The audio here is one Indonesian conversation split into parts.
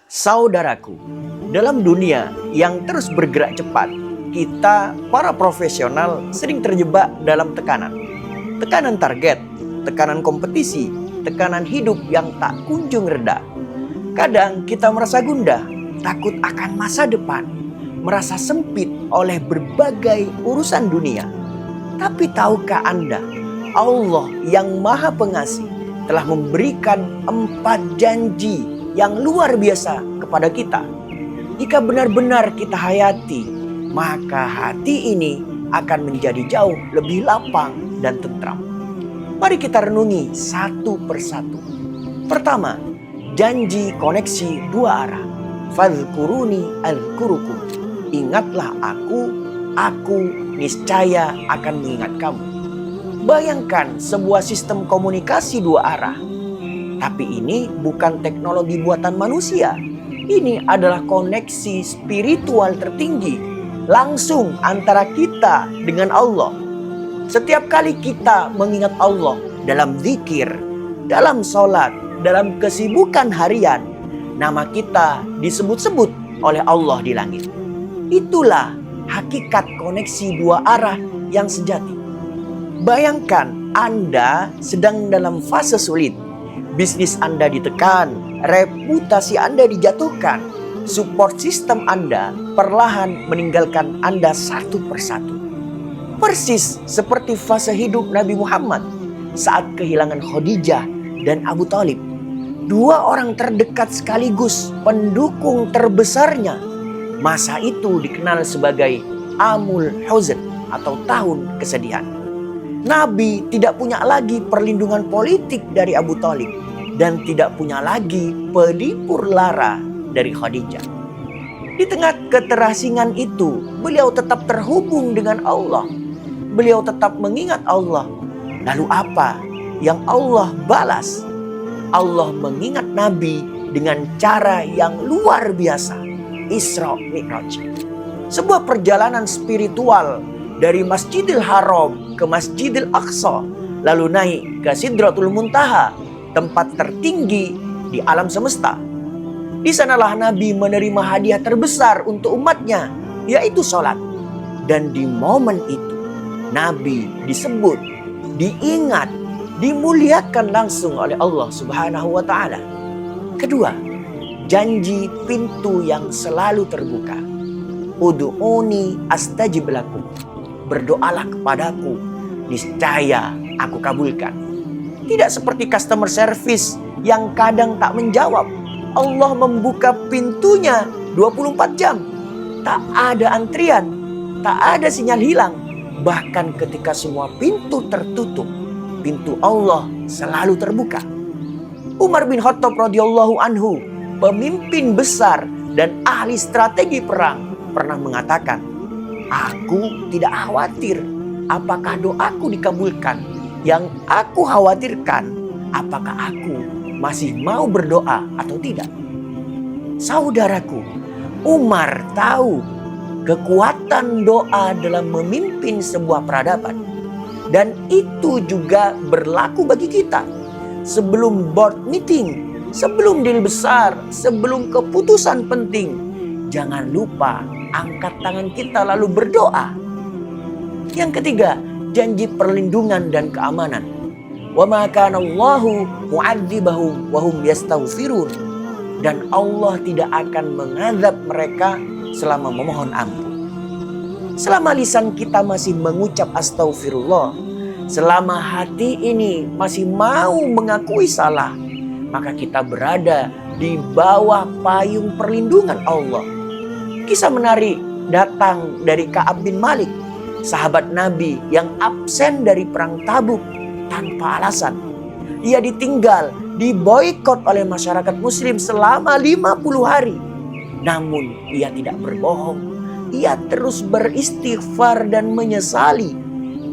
Saudaraku, dalam dunia yang terus bergerak cepat, kita para profesional sering terjebak dalam tekanan. Tekanan target, tekanan kompetisi, tekanan hidup yang tak kunjung reda. Kadang kita merasa gundah, takut akan masa depan, merasa sempit oleh berbagai urusan dunia. Tapi tahukah Anda, Allah yang Maha Pengasih telah memberikan 4 janji yang luar biasa kepada kita. Jika benar-benar kita hayati, maka hati ini akan menjadi jauh lebih lapang dan tentram. Mari kita renungi satu persatu. Pertama, janji koneksi 2 arah. Fadhkuruni adzkurukum. Ingatlah aku niscaya akan mengingat kamu. Bayangkan sebuah sistem komunikasi 2 arah. Tapi ini bukan teknologi buatan manusia. Ini adalah koneksi spiritual tertinggi langsung antara kita dengan Allah. Setiap kali kita mengingat Allah dalam zikir, dalam sholat, dalam kesibukan harian, nama kita disebut-sebut oleh Allah di langit. Itulah hakikat koneksi 2 arah yang sejati. Bayangkan Anda sedang dalam fase sulit. Bisnis Anda ditekan, reputasi Anda dijatuhkan, support system Anda perlahan meninggalkan Anda satu persatu. Persis seperti fase hidup Nabi Muhammad saat kehilangan Khadijah dan Abu Thalib. 2 orang terdekat sekaligus pendukung terbesarnya. Masa itu dikenal sebagai Amul Huzn atau tahun kesedihan. Nabi tidak punya lagi perlindungan politik dari Abu Thalib dan tidak punya lagi pelipur lara dari Khadijah. Di tengah keterasingan itu, beliau tetap terhubung dengan Allah. Beliau tetap mengingat Allah. Lalu apa yang Allah balas? Allah mengingat Nabi dengan cara yang luar biasa. Isra Mi'raj. Sebuah perjalanan spiritual dari Masjidil Haram ke Masjidil Aqsa, lalu naik ke Sidratul Muntaha, tempat tertinggi di alam semesta. Di sanalah Nabi menerima hadiah terbesar untuk umatnya, yaitu sholat. Dan di momen itu, Nabi disebut, diingat, dimuliakan langsung oleh Allah Subhanahu wa Ta'ala. Kedua, janji pintu yang selalu terbuka. Ud'uni astajib lakum. Berdoalah kepadaku, niscaya aku kabulkan. Tidak seperti customer service yang kadang tak menjawab. Allah membuka pintunya 24 jam. Tak ada antrian, tak ada sinyal hilang. Bahkan ketika semua pintu tertutup, pintu Allah selalu terbuka. Umar bin Khattab radhiyallahu anhu, pemimpin besar dan ahli strategi perang, pernah mengatakan, "Aku tidak khawatir apakah doaku dikabulkan. Yang aku khawatirkan, apakah aku masih mau berdoa atau tidak." Saudaraku, Umar tahu kekuatan doa dalam memimpin sebuah peradaban. Dan itu juga berlaku bagi kita. Sebelum board meeting, sebelum deal besar, sebelum keputusan penting, jangan lupa angkat tangan kita lalu berdoa. Yang ketiga, janji perlindungan dan keamanan. Wa ma kana Allahu mu'adzibahum wa hum yastaghfirun. Dan Allah tidak akan mengazab mereka selama memohon ampun. Selama lisan kita masih mengucap astaghfirullah, selama hati ini masih mau mengakui salah, maka kita berada di bawah payung perlindungan Allah. Kisah menarik datang dari Ka'ab bin Malik, sahabat Nabi yang absen dari perang Tabuk tanpa alasan. Ia ditinggal, diboikot oleh masyarakat muslim selama 50 hari. Namun ia tidak berbohong. Ia terus beristighfar dan menyesali.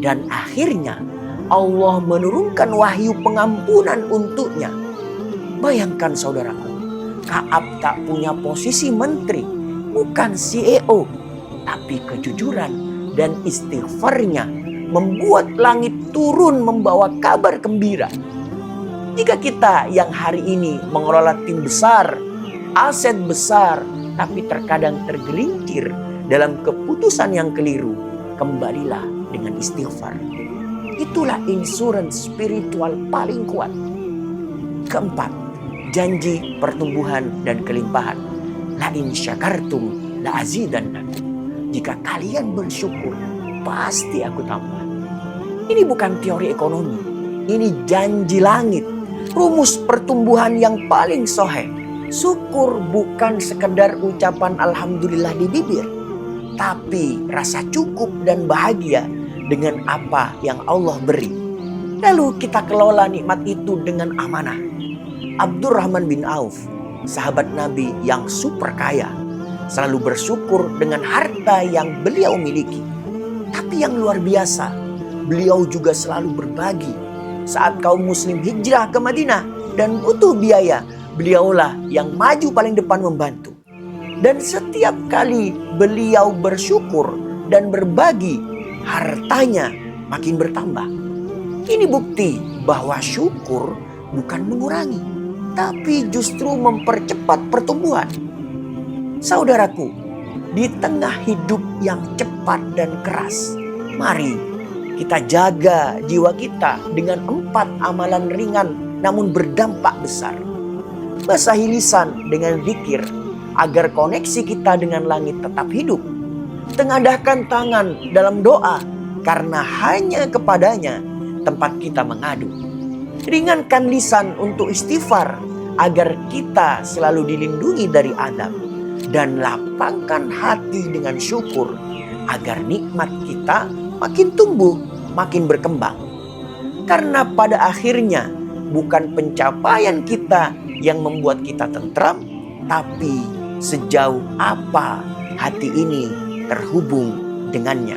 Dan akhirnya Allah menurunkan wahyu pengampunan untuknya. Bayangkan saudaraku, Ka'ab tak punya posisi menteri, bukan CEO. Tapi kejujuran dan istighfarnya membuat langit turun membawa kabar gembira. Jika kita yang hari ini mengelola tim besar, aset besar, tapi terkadang tergelincir dalam keputusan yang keliru, kembalilah dengan istighfar. Itulah insurans spiritual paling kuat. Keempat, janji pertumbuhan dan kelimpahan. La in syakartum la azidannakum. Jika kalian bersyukur, pasti aku tambah. Ini bukan teori ekonomi, ini janji langit. Rumus pertumbuhan yang paling soheh. Syukur bukan sekedar ucapan alhamdulillah di bibir, tapi rasa cukup dan bahagia dengan apa yang Allah beri. Lalu kita kelola nikmat itu dengan amanah. Abdurrahman bin Auf, sahabat Nabi yang super kaya, selalu bersyukur dengan harta yang beliau miliki. Tapi yang luar biasa, beliau juga selalu berbagi. Saat kaum muslim hijrah ke Madinah dan butuh biaya, beliaulah yang maju paling depan membantu. Dan setiap kali beliau bersyukur dan berbagi, hartanya makin bertambah. Ini bukti bahwa syukur bukan mengurangi, tapi justru mempercepat pertumbuhan. Saudaraku, di tengah hidup yang cepat dan keras, mari kita jaga jiwa kita dengan 4 amalan ringan namun berdampak besar. Basahi lisan dengan zikir agar koneksi kita dengan langit tetap hidup. Tengadahkan tangan dalam doa karena hanya kepadanya tempat kita mengadu. Ringankan lisan untuk istighfar agar kita selalu dilindungi dari azab. Dan lapangkan hati dengan syukur agar nikmat kita makin tumbuh, makin berkembang. Karena pada akhirnya bukan pencapaian kita yang membuat kita tentram, tapi sejauh apa hati ini terhubung dengannya.